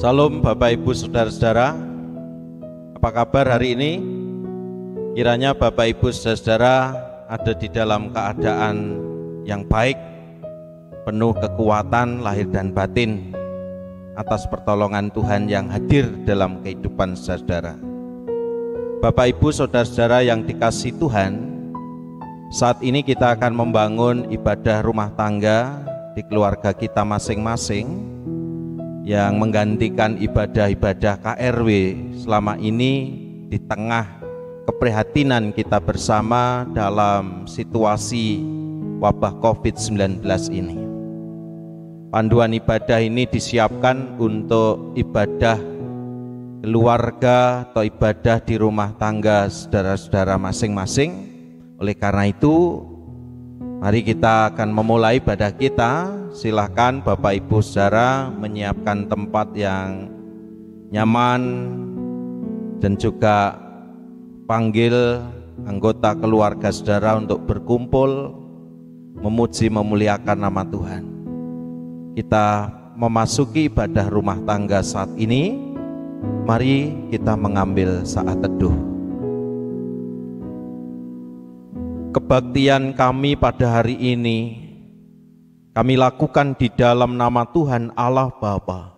Salam Bapak Ibu Saudara-saudara, apa kabar hari ini? Kiranya Bapak Ibu Saudara-saudara ada di dalam keadaan yang baik, penuh kekuatan lahir dan batin atas pertolongan Tuhan yang hadir dalam kehidupan saudara. Bapak Ibu Saudara-saudara yang dikasihi Tuhan, saat ini kita akan membangun ibadah rumah tangga di keluarga kita masing-masing yang menggantikan ibadah-ibadah KRW selama ini di tengah keprihatinan kita bersama dalam situasi wabah COVID-19 ini. Panduan ibadah ini disiapkan untuk ibadah keluarga atau ibadah di rumah tangga saudara-saudara masing-masing. Oleh karena itu, mari kita akan memulai ibadah kita. Silahkan Bapak Ibu Saudara menyiapkan tempat yang nyaman dan juga panggil anggota keluarga saudara untuk berkumpul memuji memuliakan nama Tuhan. Kita memasuki ibadah rumah tangga saat ini. Mari kita mengambil saat teduh. Kebaktian kami pada hari ini kami lakukan di dalam nama Tuhan Allah Bapa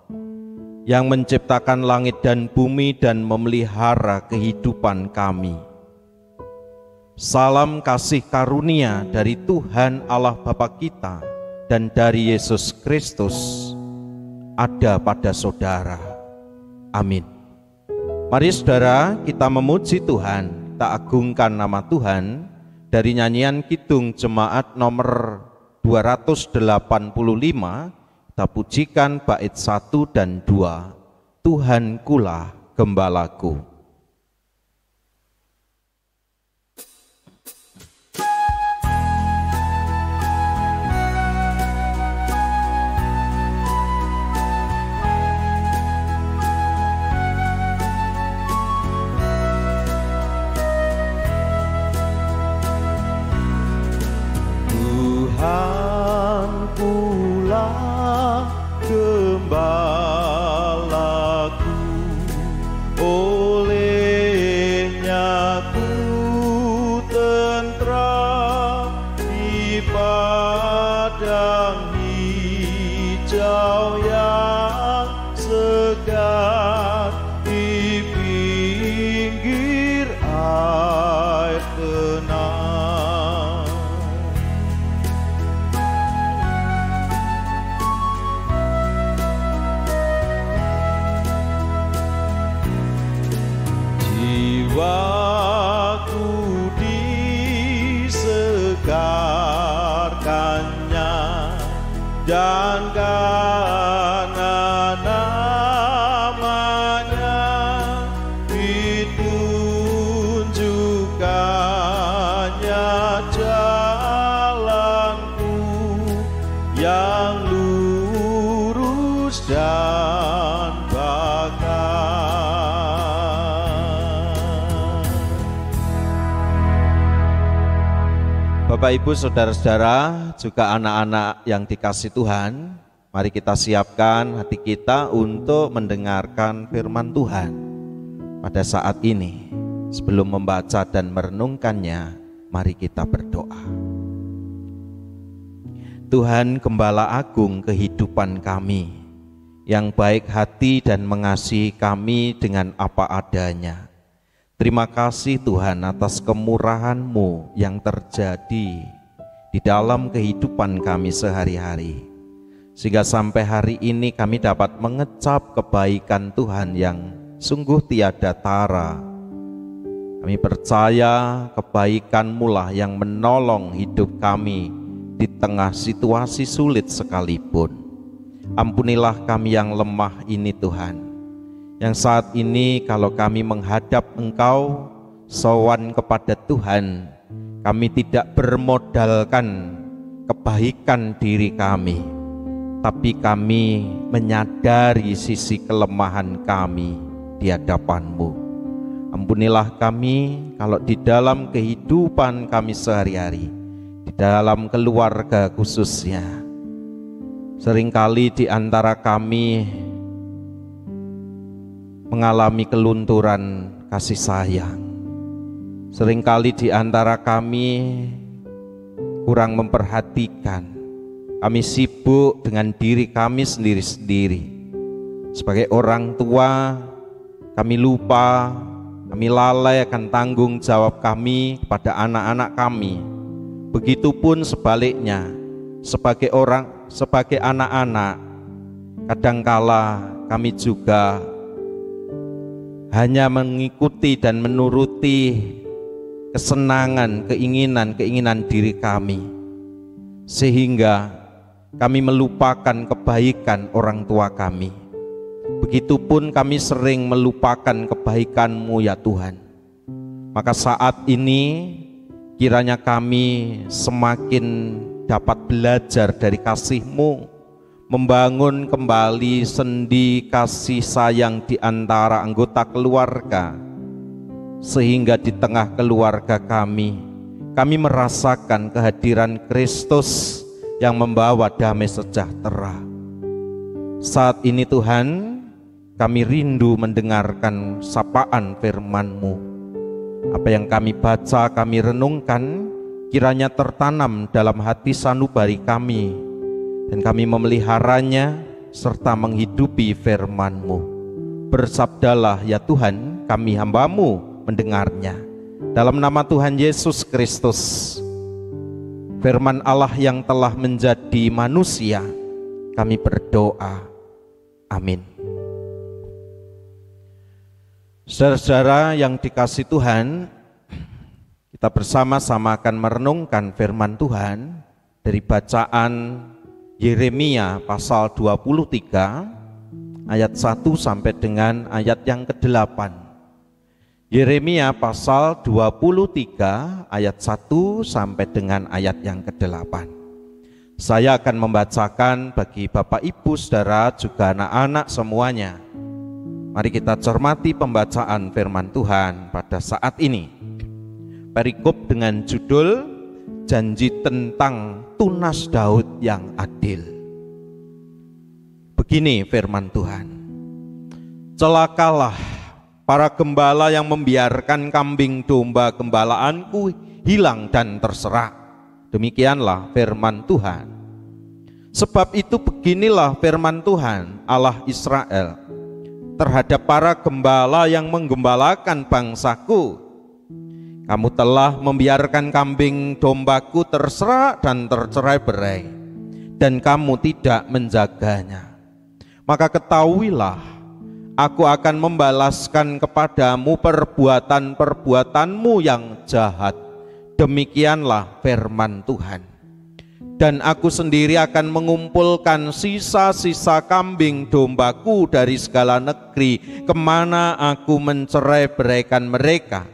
yang menciptakan langit dan bumi dan memelihara kehidupan kami. Salam kasih karunia dari Tuhan Allah Bapa kita dan dari Yesus Kristus ada pada saudara. Amin. Mari saudara kita memuji Tuhan, kita agungkan nama Tuhan dari nyanyian Kidung Jemaat nomor 285, kita pujikan bait 1 dan 2, Tuhankulah gembalaku. Tuhankulah gembalaku, olehnya ku tentram di padang hijau yang segar, di pinggir air tenang. Jiwaku disegarkannya dan karena namanya ditunjukkannya jalanku yang lurus dan bakar. Bapak Ibu Saudara-saudara, juga anak-anak yang dikasihi Tuhan, mari kita siapkan hati kita untuk mendengarkan firman Tuhan. Pada saat ini, sebelum membaca dan merenungkannya, mari kita berdoa. Tuhan Gembala Agung kehidupan kami, yang baik hati dan mengasihi kami dengan apa adanya. Terima kasih Tuhan atas kemurahan-Mu yang terjadi di dalam kehidupan kami sehari-hari. Sehingga sampai hari ini kami dapat mengecap kebaikan Tuhan yang sungguh tiada tara. Kami percaya kebaikan-Mu lah yang menolong hidup kami di tengah situasi sulit sekalipun. Ampunilah kami yang lemah ini Tuhan, yang saat ini kalau kami menghadap Engkau, sowan kepada Tuhan, kami tidak bermodalkan kebaikan diri kami, tapi kami menyadari sisi kelemahan kami di hadapan-Mu. Ampunilah kami kalau di dalam kehidupan kami sehari-hari, di dalam keluarga khususnya, seringkali di antara kami mengalami kelunturan kasih sayang. Seringkali di antara kami kurang memperhatikan. Kami sibuk dengan diri kami sendiri-sendiri. Sebagai orang tua, kami lupa, kami lalai akan tanggung jawab kami kepada anak-anak kami. Begitupun sebaliknya, sebagai anak-anak, kadangkala kami juga hanya mengikuti dan menuruti kesenangan, keinginan diri kami, sehingga kami melupakan kebaikan orang tua kami. Begitupun kami sering melupakan kebaikan-Mu ya Tuhan. Maka saat ini kiranya kami semakin dapat belajar dari kasih-Mu, membangun kembali sendi kasih sayang di antara anggota keluarga, sehingga di tengah keluarga kami merasakan kehadiran Kristus yang membawa damai sejahtera. Saat ini Tuhan, kami rindu mendengarkan sapaan firman-Mu. Apa yang kami baca, kami renungkan, kiranya tertanam dalam hati sanubari kami, dan kami memeliharanya serta menghidupi firman-Mu. Bersabdalah ya Tuhan, kami hamba-Mu mendengarnya. Dalam nama Tuhan Yesus Kristus, firman Allah yang telah menjadi manusia, kami berdoa. Amin. Saudara-saudara yang dikasihi Tuhan, kita bersama-sama akan merenungkan firman Tuhan dari bacaan Yeremia pasal 23 ayat 1 sampai dengan ayat yang ke-8. Yeremia pasal 23 ayat 1 sampai dengan ayat yang ke-8. Saya akan membacakan bagi Bapak Ibu, Saudara, juga anak-anak semuanya. Mari kita cermati pembacaan firman Tuhan pada saat ini. Perikop dengan judul Janji tentang tunas Daud yang adil. Begini firman Tuhan. Celakalah para gembala yang membiarkan kambing domba gembalaanku hilang dan terserak. Demikianlah firman Tuhan. Sebab itu beginilah firman Tuhan Allah Israel terhadap para gembala yang menggembalakan bangsaku. Kamu telah membiarkan kambing dombaku terserak dan tercerai-berai, dan kamu tidak menjaganya. Maka ketahuilah, Aku akan membalaskan kepadamu perbuatan-perbuatanmu yang jahat. Demikianlah firman Tuhan. Dan aku sendiri akan mengumpulkan sisa-sisa kambing dombaku dari segala negeri kemana aku mencerai-beraikan mereka.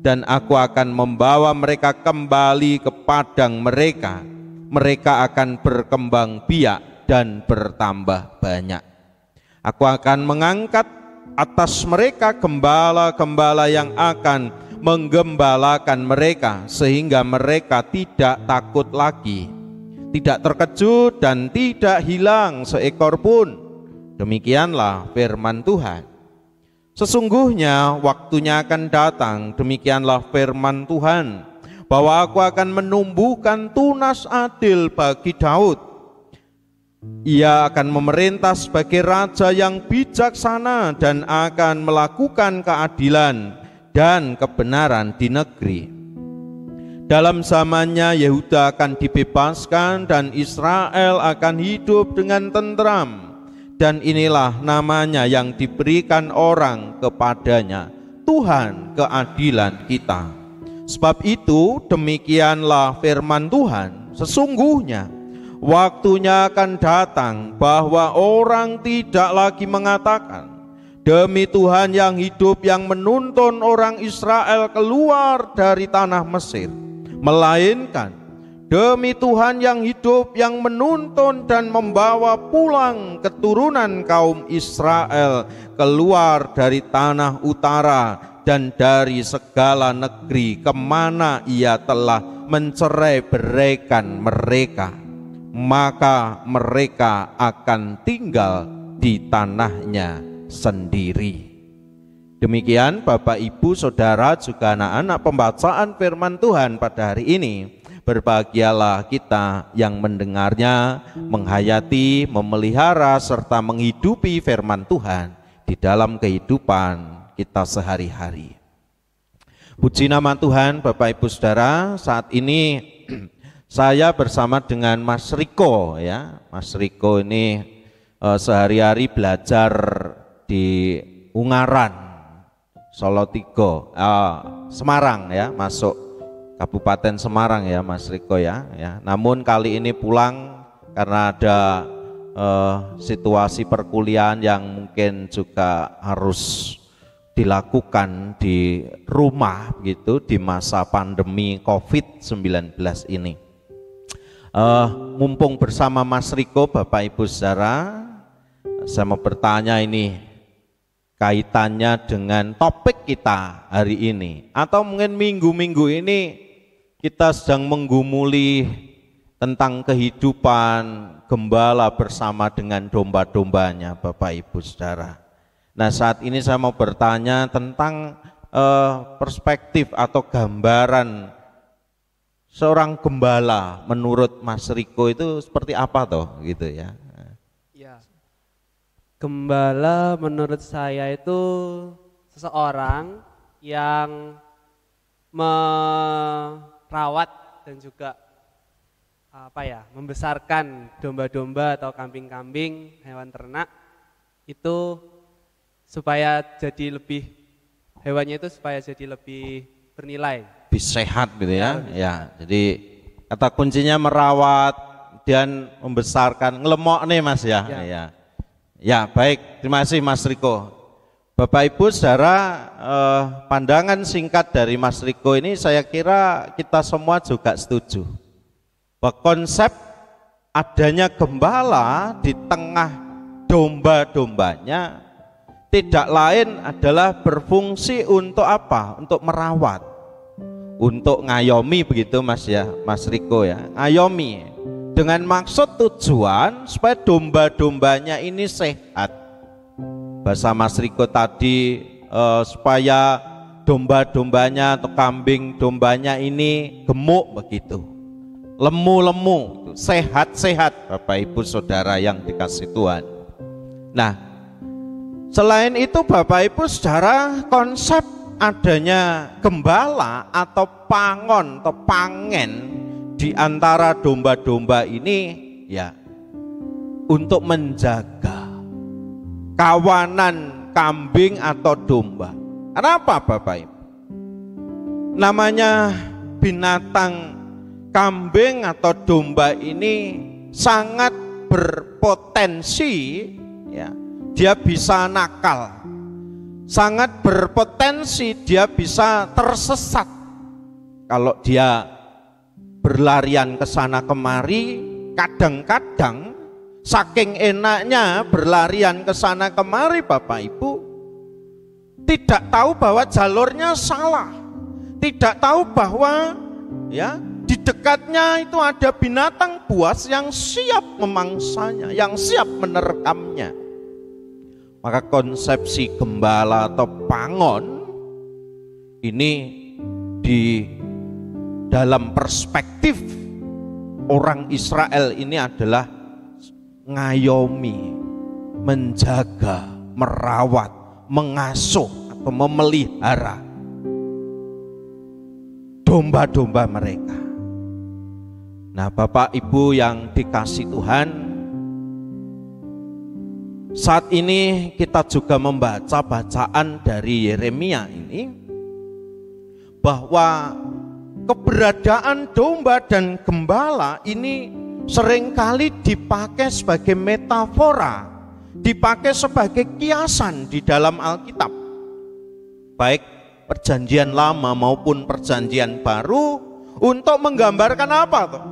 Dan aku akan membawa mereka kembali ke padang mereka. Mereka akan berkembang biak dan bertambah banyak. Aku akan mengangkat atas mereka gembala-gembala yang akan menggembalakan mereka, sehingga mereka tidak takut lagi, tidak terkejut dan tidak hilang seekor pun. Demikianlah firman Tuhan. Sesungguhnya waktunya akan datang, demikianlah firman Tuhan, bahwa aku akan menumbuhkan tunas adil bagi Daud. Ia akan memerintah sebagai raja yang bijaksana dan akan melakukan keadilan dan kebenaran di negeri. Dalam zamannya Yehuda akan dibebaskan dan Israel akan hidup dengan tentram. Dan inilah namanya yang diberikan orang kepadanya, Tuhan keadilan kita. Sebab itu demikianlah firman Tuhan, sesungguhnya waktunya akan datang bahwa orang tidak lagi mengatakan, demi Tuhan yang hidup yang menuntun orang Israel keluar dari tanah Mesir, melainkan demi Tuhan yang hidup yang menuntun dan membawa pulang keturunan kaum Israel keluar dari tanah utara dan dari segala negeri kemana ia telah mencerai-beraikan mereka. Maka mereka akan tinggal di tanahnya sendiri. Demikian Bapak Ibu Saudara juga anak-anak pembacaan firman Tuhan pada hari ini. Berbahagialah kita yang mendengarnya, menghayati, memelihara, serta menghidupi firman Tuhan di dalam kehidupan kita sehari-hari. Puji nama Tuhan. Bapak Ibu Saudara, saat ini saya bersama dengan Mas Riko ya. Mas Riko ini sehari-hari belajar di Ungaran, Solotigo, Semarang ya, masuk Kabupaten Semarang ya Mas Riko ya. Namun kali ini pulang karena ada situasi perkuliahan yang mungkin juga harus dilakukan di rumah gitu di masa pandemi COVID-19 ini. Mumpung bersama Mas Riko, Bapak Ibu Saudara, saya mau bertanya ini kaitannya dengan topik kita hari ini, atau mungkin minggu-minggu ini kita sedang menggumuli tentang kehidupan gembala bersama dengan domba-dombanya, Bapak Ibu Saudara. Nah, saat ini saya mau bertanya tentang perspektif atau gambaran seorang gembala menurut Mas Riko itu seperti apa toh gitu ya. Ya. Gembala menurut saya itu seseorang yang merawat dan juga membesarkan domba-domba atau kambing-kambing, hewan ternak itu supaya jadi lebih, hewannya itu supaya jadi lebih bernilai, lebih sehat gitu ya. Ya, jadi kata kuncinya merawat dan membesarkan, ngelemok nih Mas ya. Ya, baik, terima kasih Mas Riko. Bapak Ibu Saudara, pandangan singkat dari Mas Riko ini saya kira kita semua juga setuju bahwa konsep adanya gembala di tengah domba-dombanya tidak lain adalah berfungsi untuk apa? Untuk merawat, untuk ngayomi begitu Mas ya, Mas Riko ya, ngayomi dengan maksud tujuan supaya domba-dombanya ini sehat. Bahasa Mas Riko tadi supaya domba-dombanya atau kambing dombanya ini gemuk begitu, lemu-lemu, sehat-sehat, Bapak Ibu Saudara yang dikasih Tuhan. Nah, selain itu Bapak Ibu Saudara, konsep adanya gembala atau pangon atau pangen di antara domba-domba ini ya untuk menjaga kawanan kambing atau domba. Kenapa Bapak Ibu? Namanya binatang kambing atau domba ini sangat berpotensi ya, dia bisa nakal, sangat berpotensi dia bisa tersesat kalau dia berlarian ke sana kemari. Kadang-kadang saking enaknya berlarian ke sana kemari Bapak Ibu, tidak tahu bahwa jalurnya salah, tidak tahu bahwa ya di dekatnya itu ada binatang buas yang siap memangsanya, yang siap menerkamnya. Maka konsepsi gembala atau pangon ini di dalam perspektif orang Israel ini adalah ngayomi, menjaga, merawat, mengasuh atau memelihara domba-domba mereka. Nah, Bapak Ibu yang dikasih Tuhan, saat ini kita juga membaca bacaan dari Yeremia ini bahwa keberadaan domba dan gembala ini seringkali dipakai sebagai metafora, dipakai sebagai kiasan di dalam Alkitab, baik perjanjian lama maupun perjanjian baru, untuk menggambarkan apa tuh?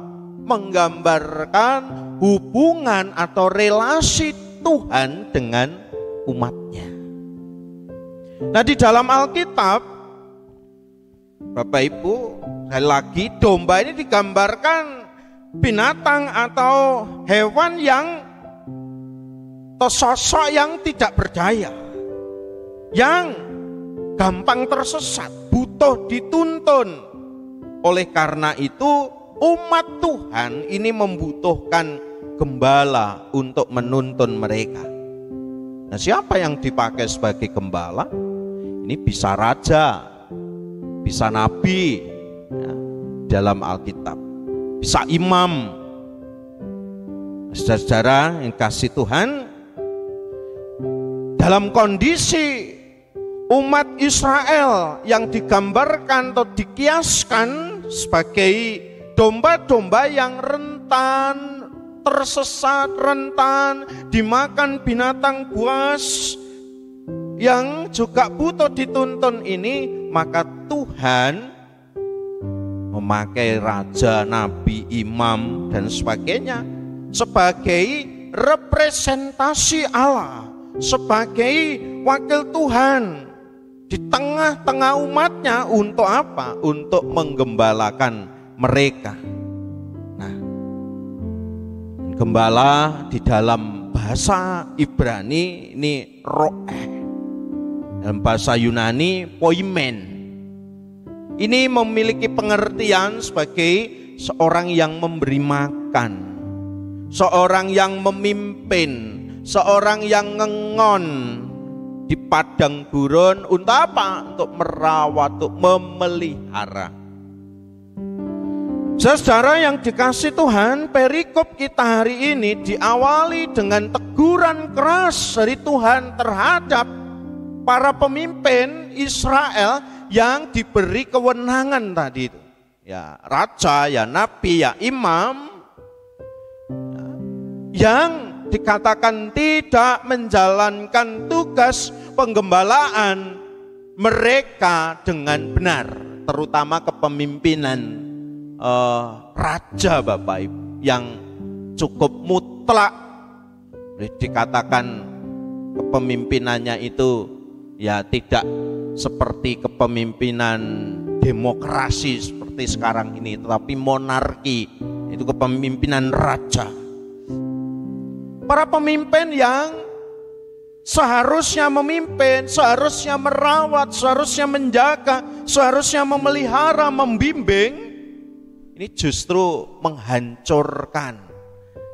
Menggambarkan hubungan atau relasi Tuhan dengan umatnya. Nah, di dalam Alkitab Bapak Ibu, sekali lagi domba ini digambarkan binatang atau hewan yang atau sosok yang tidak berdaya, yang gampang tersesat, butuh dituntun. Oleh karena itu umat Tuhan ini membutuhkan gembala untuk menuntun mereka. Nah, siapa yang dipakai sebagai gembala? Ini bisa raja, bisa nabi ya, dalam Alkitab, bisa imam. Saudara-saudara yang kasih Tuhan, dalam kondisi umat Israel yang digambarkan atau dikiaskan sebagai domba-domba yang rentan, tersesat, rentan, dimakan binatang buas, yang juga butuh dituntun ini, maka Tuhan memakai raja, nabi, imam, dan sebagainya sebagai representasi Allah, sebagai wakil Tuhan di tengah-tengah umatnya. Untuk apa? Untuk menggembalakan mereka. Nah, gembala di dalam bahasa Ibrani ini roeh, dalam bahasa Yunani poimen. Ini memiliki pengertian sebagai seorang yang memberi makan, seorang yang memimpin, seorang yang ngengon di padang gurun. Untuk apa? Untuk merawat, untuk memelihara. Saudara yang dikasih Tuhan, perikop kita hari ini diawali dengan teguran keras dari Tuhan terhadap para pemimpin Israel yang diberi kewenangan tadi itu. Ya, raja, ya nabi, ya imam, yang dikatakan tidak menjalankan tugas penggembalaan mereka dengan benar, terutama kepemimpinan raja Bapak Ibu yang cukup mutlak. Dikatakan kepemimpinannya itu ya tidak seperti kepemimpinan demokrasi seperti sekarang ini, tetapi monarki, itu kepemimpinan raja. Para pemimpin yang seharusnya memimpin, seharusnya merawat, seharusnya menjaga, seharusnya memelihara, membimbing, ini justru menghancurkan,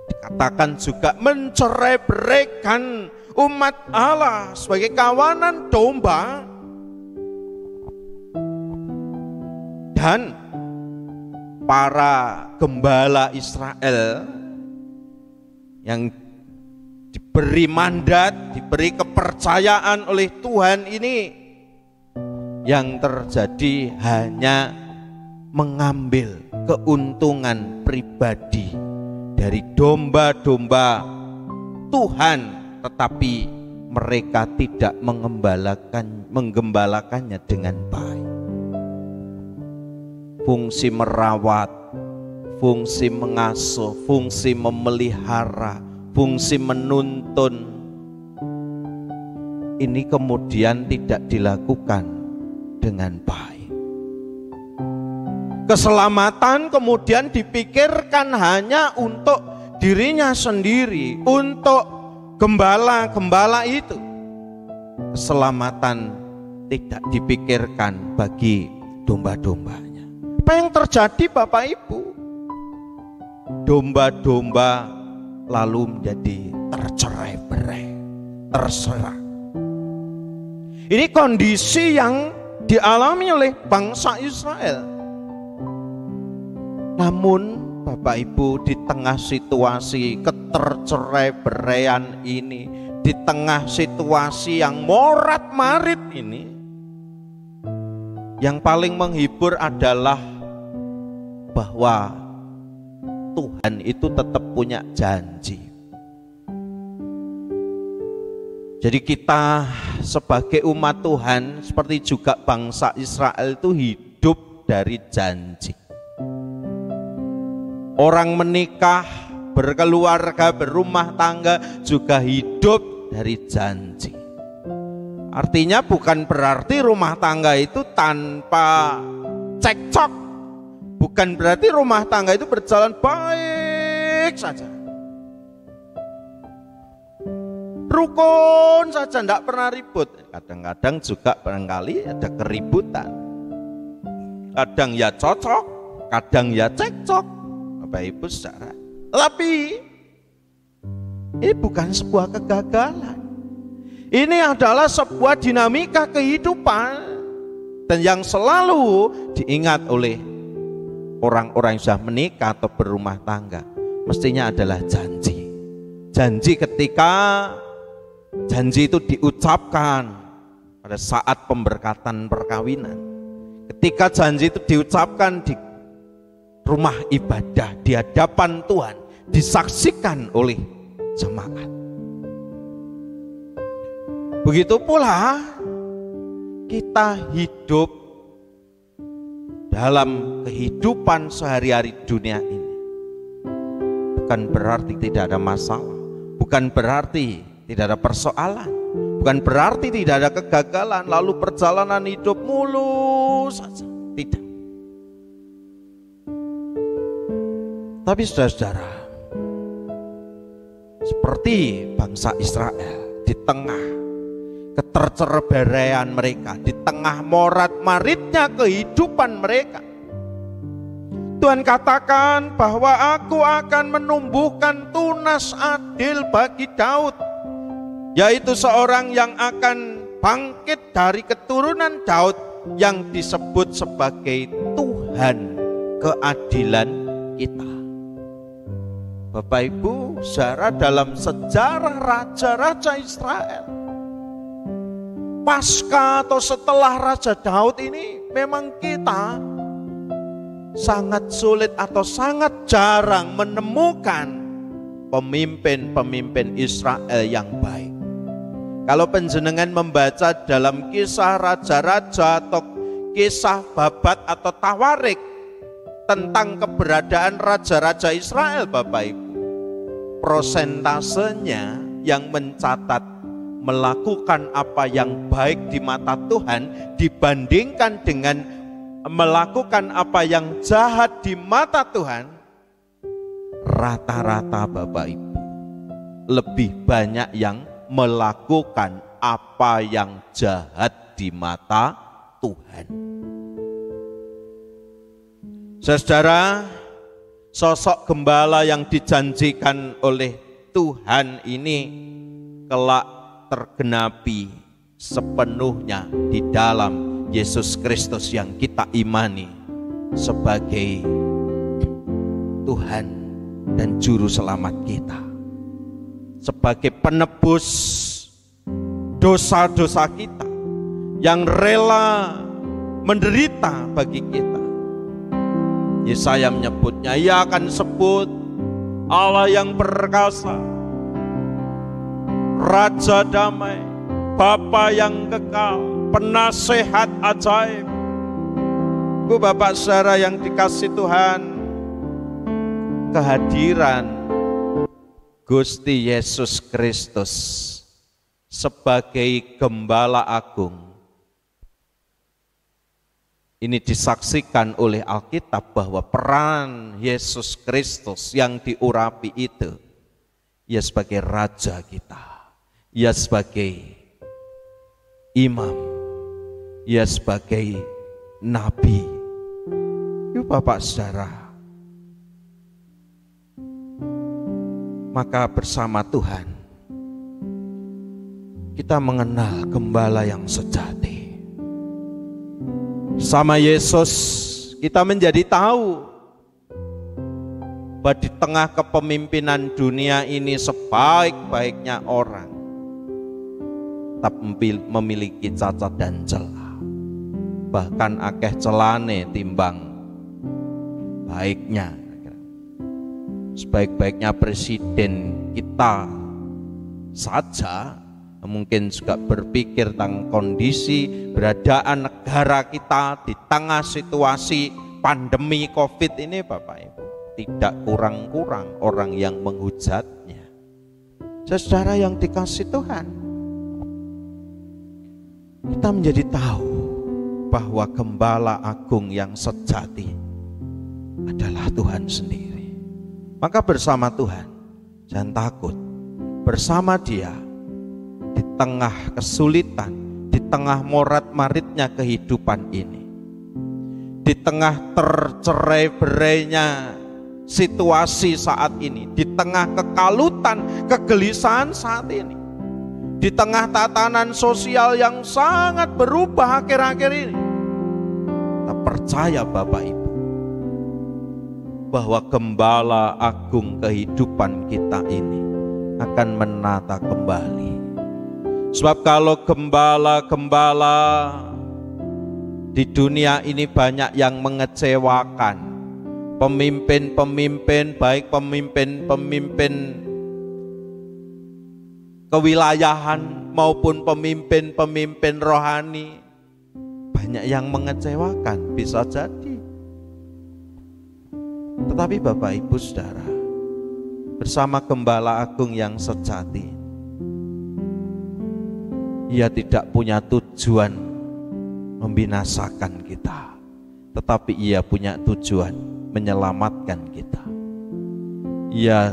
dikatakan juga mencerai-beraikan umat Allah sebagai kawanan domba. Dan para gembala Israel yang diberi mandat, diberi kepercayaan oleh Tuhan ini, yang terjadi hanya mengambil keuntungan pribadi dari domba-domba Tuhan, tetapi mereka tidak menggembalakannya dengan baik. Fungsi merawat, fungsi mengasuh, fungsi memelihara, fungsi menuntun, ini kemudian tidak dilakukan dengan baik. Keselamatan kemudian dipikirkan hanya untuk dirinya sendiri, untuk gembala-gembala itu. Keselamatan tidak dipikirkan bagi domba-dombanya. Apa yang terjadi Bapak Ibu? Domba-domba lalu menjadi tercerai-berai, terserah. Ini kondisi yang dialami oleh bangsa Israel. Namun Bapak Ibu, di tengah situasi ketercerai-beraian ini, di tengah situasi yang morat-marit ini, yang paling menghibur adalah bahwa Tuhan itu tetap punya janji. Jadi kita sebagai umat Tuhan, seperti juga bangsa Israel itu hidup dari janji. Orang menikah, berkeluarga, berumah tangga juga hidup dari janji. Artinya bukan berarti rumah tangga itu tanpa cekcok, bukan berarti rumah tangga itu berjalan baik saja. Rukun saja, tidak pernah ribut. Kadang-kadang juga barangkali ada keributan. Kadang ya cocok, kadang ya cekcok, Bapak Ibu saudara. Tapi ini bukan sebuah kegagalan. Ini adalah sebuah dinamika kehidupan, dan yang selalu diingat oleh orang-orang yang sudah menikah atau berumah tangga mestinya adalah janji. Janji ketika janji itu diucapkan pada saat pemberkatan perkawinan. Ketika janji itu diucapkan di rumah ibadah, di hadapan Tuhan, disaksikan oleh jemaat. Begitu pula kita hidup dalam kehidupan sehari-hari dunia ini. Bukan berarti tidak ada masalah, bukan berarti tidak ada persoalan, bukan berarti tidak ada kegagalan, lalu perjalanan hidup mulus saja. Tidak. Tapi saudara-saudara, seperti bangsa Israel di tengah ketercerebaian mereka, di tengah morat-maritnya kehidupan mereka, Tuhan katakan bahwa aku akan menumbuhkan tunas adil bagi Daud, yaitu seorang yang akan bangkit dari keturunan Daud yang disebut sebagai Tuhan keadilan kita. Bapak Ibu saudara, dalam sejarah raja-raja Israel, pasca atau setelah Raja Daud ini, memang kita sangat sulit atau sangat jarang menemukan pemimpin-pemimpin Israel yang baik. Kalau penjenengan membaca dalam kisah raja-raja atau kisah Babat atau Tawarik tentang keberadaan raja-raja Israel, Bapak Ibu, prosentasenya yang mencatat melakukan apa yang baik di mata Tuhan dibandingkan dengan melakukan apa yang jahat di mata Tuhan, rata-rata Bapak Ibu lebih banyak yang melakukan apa yang jahat di mata Tuhan. Saudara, sosok gembala yang dijanjikan oleh Tuhan ini kelak tergenapi sepenuhnya di dalam Yesus Kristus yang kita imani sebagai Tuhan dan Juru Selamat kita, sebagai penebus dosa-dosa kita, yang rela menderita bagi kita. Yesaya menyebutnya, Ia akan sebut Allah yang perkasa, Raja damai, Bapa yang kekal, penasehat ajaib. Ibu bapak saudara yang dikasih Tuhan, kehadiran Gusti Yesus Kristus sebagai Gembala Agung ini disaksikan oleh Alkitab bahwa peran Yesus Kristus yang diurapi itu, Ia sebagai Raja kita, Ia sebagai Imam, Ia sebagai Nabi. Ibu bapak saudara, maka bersama Tuhan kita mengenal Gembala yang sejati. Sama Yesus kita menjadi tahu bahwa di tengah kepemimpinan dunia ini sebaik-baiknya orang tetap memiliki cacat dan celah, bahkan akeh celane timbang baiknya. Sebaik-baiknya presiden kita saja mungkin juga berpikir tentang kondisi beradaan negara kita di tengah situasi pandemi COVID ini, Bapak Ibu, tidak kurang-kurang orang yang menghujatnya. Saudara yang dikasih Tuhan, kita menjadi tahu bahwa Gembala Agung yang sejati adalah Tuhan sendiri. Maka bersama Tuhan, jangan takut. Bersama Dia tengah kesulitan, di tengah morat-maritnya kehidupan ini, di tengah tercerai-berainya situasi saat ini, di tengah kekalutan, kegelisahan saat ini, di tengah tatanan sosial yang sangat berubah akhir-akhir ini, kita percaya Bapak Ibu bahwa Gembala Agung kehidupan kita ini akan menata kembali. Sebab kalau gembala-gembala di dunia ini banyak yang mengecewakan, pemimpin-pemimpin, baik pemimpin-pemimpin kewilayahan maupun pemimpin-pemimpin rohani, banyak yang mengecewakan, bisa jadi. Tetapi Bapak Ibu Saudara, bersama Gembala Agung yang sejati, Ia tidak punya tujuan membinasakan kita, tetapi Ia punya tujuan menyelamatkan kita. Ia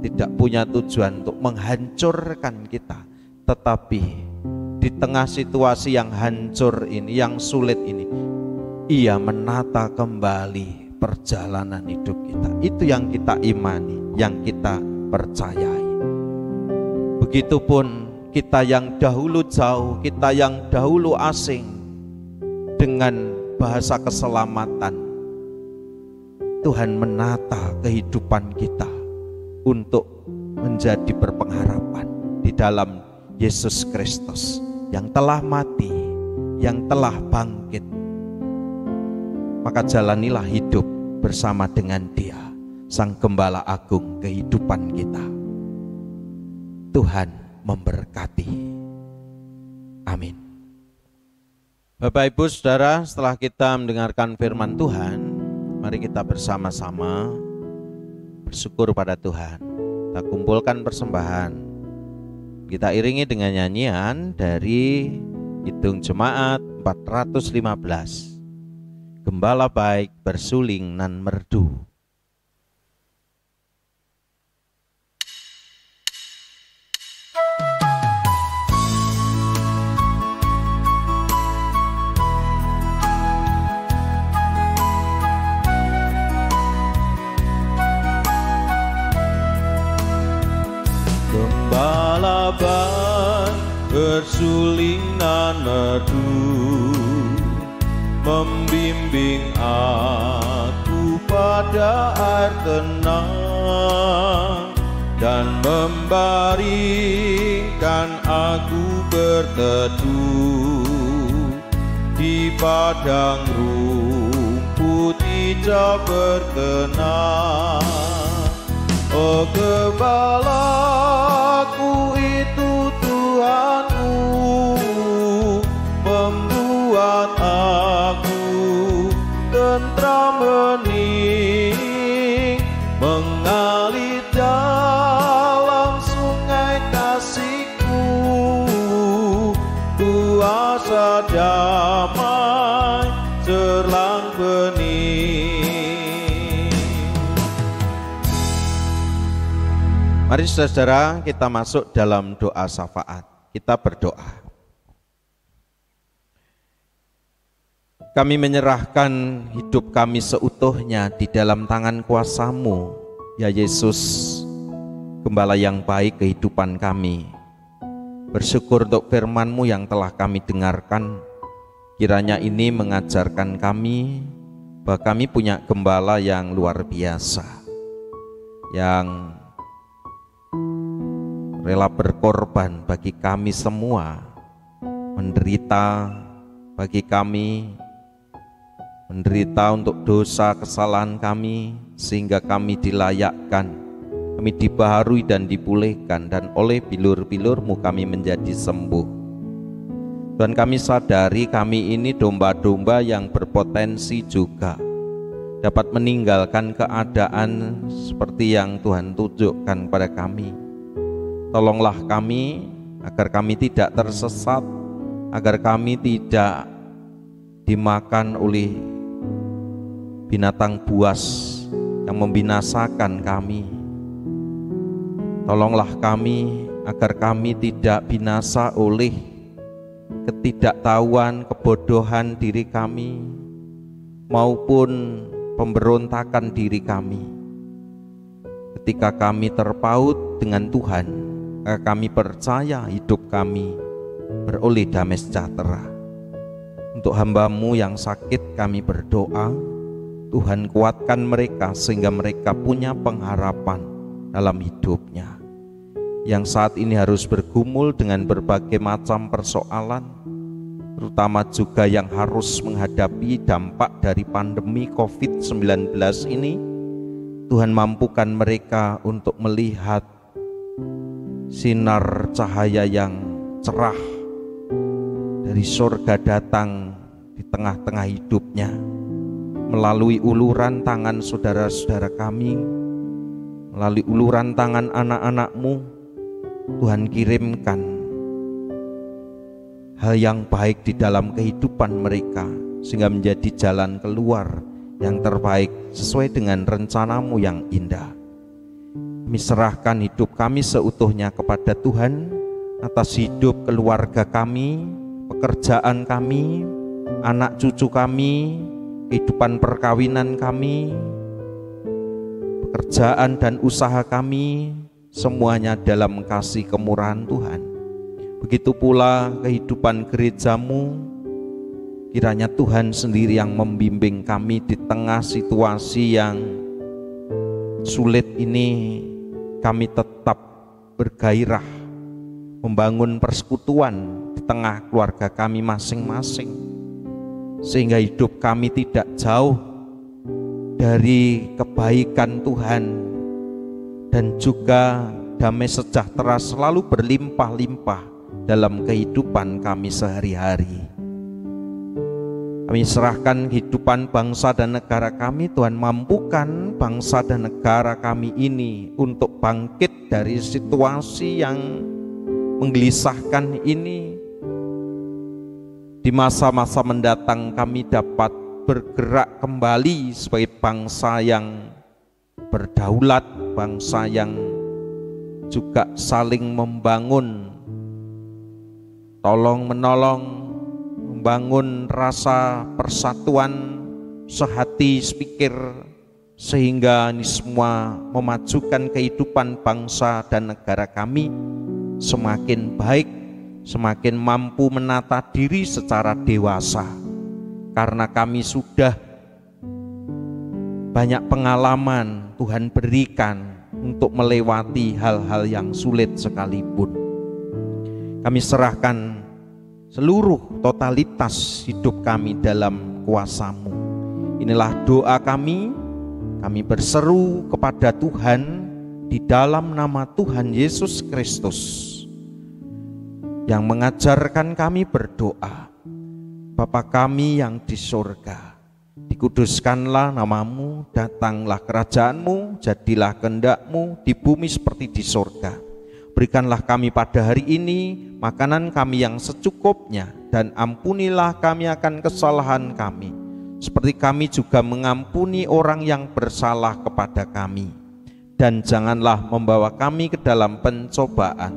tidak punya tujuan untuk menghancurkan kita, tetapi di tengah situasi yang hancur ini, yang sulit ini, Ia menata kembali perjalanan hidup kita. Itu yang kita imani, yang kita percayai. Begitupun kita yang dahulu jauh, kita yang dahulu asing dengan bahasa keselamatan, Tuhan menata kehidupan kita untuk menjadi berpengharapan di dalam Yesus Kristus yang telah mati, yang telah bangkit. Maka jalanilah hidup bersama dengan Dia, Sang Gembala Agung kehidupan kita. Tuhan memberkati. Amin. Bapak Ibu Saudara, setelah kita mendengarkan firman Tuhan, mari kita bersama-sama bersyukur pada Tuhan. Kita kumpulkan persembahan, kita iringi dengan nyanyian dari Kidung Jemaat 415. Gembala baik bersuling nan merdu. Gembala baik bersuling nan merdu, membimbing aku pada air tenang dan membaringkan aku berteduh di padang rumput hijau berkenan. Oh gembalaku itu Tuhanku, membuat aku tentram hening, mengalir dalam sungai kasih-Ku, kuasa damai serlang bening. Mari saudara, kita masuk dalam doa syafaat. Kita berdoa. Kami menyerahkan hidup kami seutuhnya di dalam tangan kuasa-Mu, ya Yesus, Gembala yang baik kehidupan kami. Bersyukur untuk firman-Mu yang telah kami dengarkan. Kiranya ini mengajarkan kami bahwa kami punya Gembala yang luar biasa, yang rela berkorban bagi kami semua, menderita bagi kami, menderita untuk dosa kesalahan kami, sehingga kami dilayakkan, kami dibaharui dan dipulihkan, dan oleh bilur-bilur-Mu kami menjadi sembuh. Dan kami sadari kami ini domba-domba yang berpotensi juga dapat meninggalkan keadaan seperti yang Tuhan tunjukkan pada kami. Tolonglah kami agar kami tidak tersesat, agar kami tidak dimakan oleh binatang buas yang membinasakan kami. Tolonglah kami agar kami tidak binasa oleh ketidaktahuan, kebodohan diri kami, maupun pemberontakan diri kami. Ketika kami terpaut dengan Tuhan, maka kami percaya hidup kami beroleh damai sejahtera. Untuk hamba-Mu yang sakit kami berdoa, Tuhan kuatkan mereka sehingga mereka punya pengharapan dalam hidupnya, yang saat ini harus bergumul dengan berbagai macam persoalan, terutama juga yang harus menghadapi dampak dari pandemi COVID-19 ini. Tuhan mampukan mereka untuk melihat sinar cahaya yang cerah dari surga datang di tengah-tengah hidupnya, melalui uluran tangan saudara-saudara kami, melalui uluran tangan anak-anak-Mu. Tuhan kirimkan hal yang baik di dalam kehidupan mereka, sehingga menjadi jalan keluar yang terbaik sesuai dengan rencana-Mu yang indah. Kami serahkan hidup kami seutuhnya kepada Tuhan, atas hidup keluarga kami, pekerjaan kami, anak cucu kami, kehidupan perkawinan kami, pekerjaan dan usaha kami, semuanya dalam kasih kemurahan Tuhan. Begitu pula kehidupan gereja-Mu. Kiranya Tuhan sendiri yang membimbing kami di tengah situasi yang sulit ini. Kami tetap bergairah membangun persekutuan di tengah keluarga kami masing-masing, sehingga hidup kami tidak jauh dari kebaikan Tuhan, dan juga damai sejahtera selalu berlimpah-limpah dalam kehidupan kami sehari-hari. Kami serahkan kehidupan bangsa dan negara kami. Tuhan mampukan bangsa dan negara kami ini untuk bangkit dari situasi yang menggelisahkan ini. Di masa-masa mendatang kami dapat bergerak kembali sebagai bangsa yang berdaulat, bangsa yang juga saling membangun, tolong menolong, membangun rasa persatuan sehati sepikir, sehingga ini semua memajukan kehidupan bangsa dan negara kami semakin baik, semakin mampu menata diri secara dewasa, karena kami sudah banyak pengalaman Tuhan berikan untuk melewati hal-hal yang sulit sekalipun. Kami serahkan seluruh totalitas hidup kami dalam kuasa-Mu. Inilah doa kami berseru kepada Tuhan di dalam nama Tuhan Yesus Kristus, yang mengajarkan kami berdoa. Bapa kami yang di surga, dikuduskanlah nama-Mu, datanglah kerajaan-Mu, jadilah kehendak-Mu di bumi seperti di surga. Berikanlah kami pada hari ini makanan kami yang secukupnya, dan ampunilah kami akan kesalahan kami, seperti kami juga mengampuni orang yang bersalah kepada kami. Dan janganlah membawa kami ke dalam pencobaan,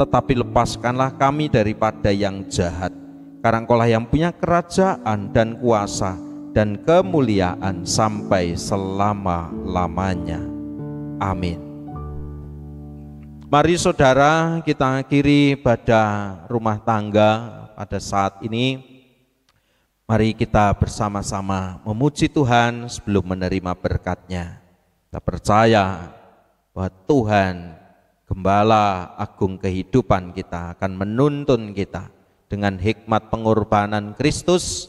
tetapi lepaskanlah kami daripada yang jahat. Karena Engkaulah yang punya kerajaan dan kuasa dan kemuliaan sampai selama-lamanya. Amin. Mari saudara, kita akhiri ibadah rumah tangga pada saat ini. Mari kita bersama-sama memuji Tuhan sebelum menerima berkat-Nya. Kita percaya bahwa Tuhan, Gembala Agung kehidupan kita, akan menuntun kita dengan hikmat pengorbanan Kristus.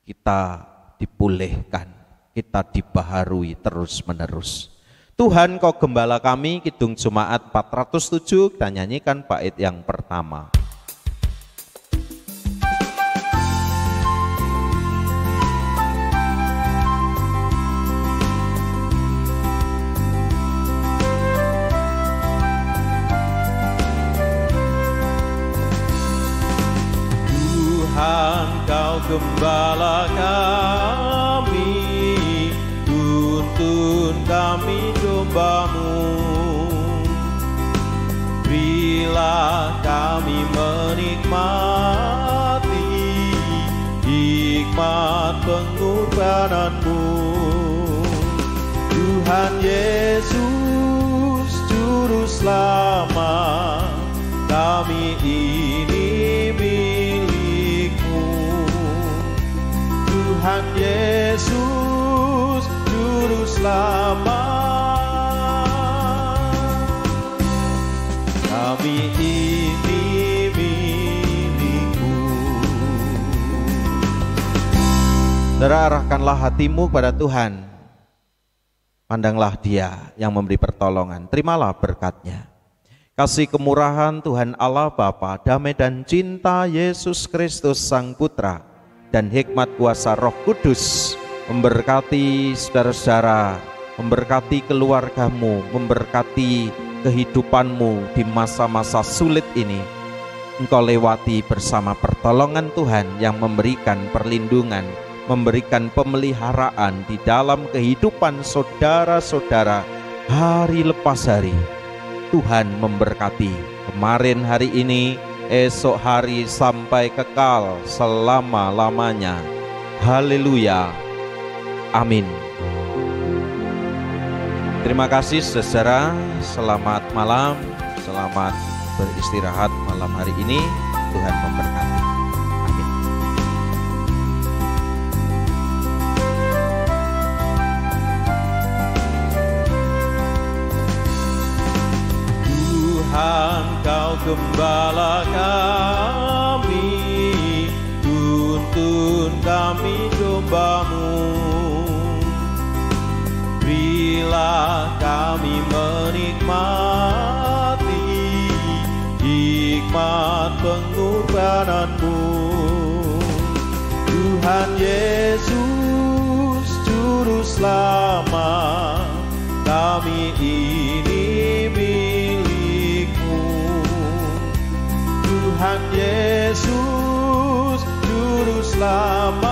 Kita dipulihkan, kita dibaharui terus-menerus. Tuhan Kau Gembala kami, Kidung Jemaat 407, kita nyanyikan bait yang pertama. Tuhan Kau Gembala kami, tuntun kami domba-Mu, beri pengorbanan-Mu. Tuhan Yesus Juru Selamat, kami ini milik-Mu. Tuhan Yesus Juru Selamat, kami ini milik-Mu. Saudara, arahkanlah hatimu kepada Tuhan. Pandanglah Dia yang memberi pertolongan, terimalah berkat-Nya. Kasih kemurahan Tuhan Allah Bapa, damai dan cinta Yesus Kristus Sang Putra, dan hikmat kuasa Roh Kudus memberkati saudara-saudara, memberkati keluargamu, memberkati kehidupanmu di masa-masa sulit ini. Engkau lewati bersama pertolongan Tuhan yang memberikan perlindungan, memberikan pemeliharaan di dalam kehidupan saudara-saudara hari lepas hari. Tuhan memberkati kemarin, hari ini, esok hari, sampai kekal selama-lamanya. Haleluya. Amin. Terima kasih saudara, selamat malam, selamat beristirahat malam hari ini. Tuhan memberkati. Tuhan, Kau gembala kami, tuntun kami domba-Mu. Berilah kami menikmati hikmat pengorbanan-Mu. Tuhan Yesus Juru Selamat, kami ini milik-Mu. Tuhan Yesus Juru Selamat,